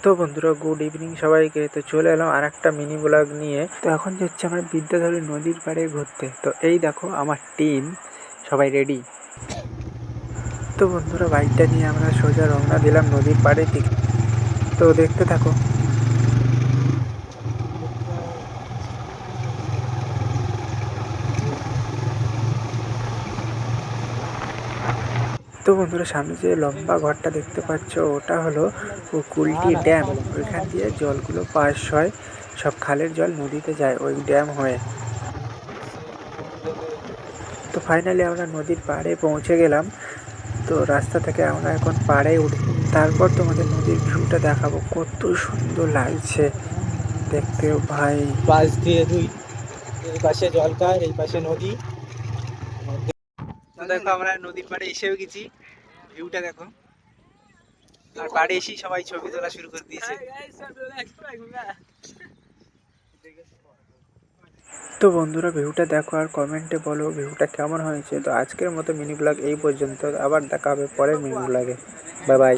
তো বন্ধুরা, good evening সবাইকে। তো চলে এলাম আর একটা মিনি ব্লগ নিয়ে। তো এখন যাচ্ছি আমরা বিদ্যাধরী নদীর পাড়ে ঘুরতে। তো এই দেখো আমার টিম সবাই রেডি। তো বন্ধুরা, বাইকটা নিয়ে আমরা সোজা রওনা দিলাম নদীর পাড়ের দিকে। তো দেখতে থাকো। তো বন্ধুরা, সামনে যে লম্বা ঘরটা দেখতে পাচ্ছ ওটা হলো কুলটি ড্যাম। ওইখান দিয়ে জলগুলো পাস হয়, সব খালের জল নদীতে যায় ওই ড্যাম হয়ে। তো ফাইনালি আমরা নদীর পাড়ে পৌঁছে গেলাম। তো রাস্তা থেকে আমরা এখন পাড়ে উঠব, তারপর তোমাদের নদীর ভিউটা দেখাবো। কত সুন্দর লাগছে দেখতে ভাই। পাশ দিয়ে দুই, এই পাশে জলকার, এই পাশে নদী। তো দেখো আমরা নদীর পাড়ে এসেও গেছি, ভিউটা দেখো। আর পাড়ে এসেই সবাই ছবি তোলা শুরু করে দিয়েছে। তো বন্ধুরা, ভিউটা দেখো আর কমেন্টে বলো ভিউটা কেমন হয়েছে। তো আজকের মতো মিনি ব্লগ এই পর্যন্ত, আবার দেখা হবে পরের মিনি ব্লগে। Bye bye.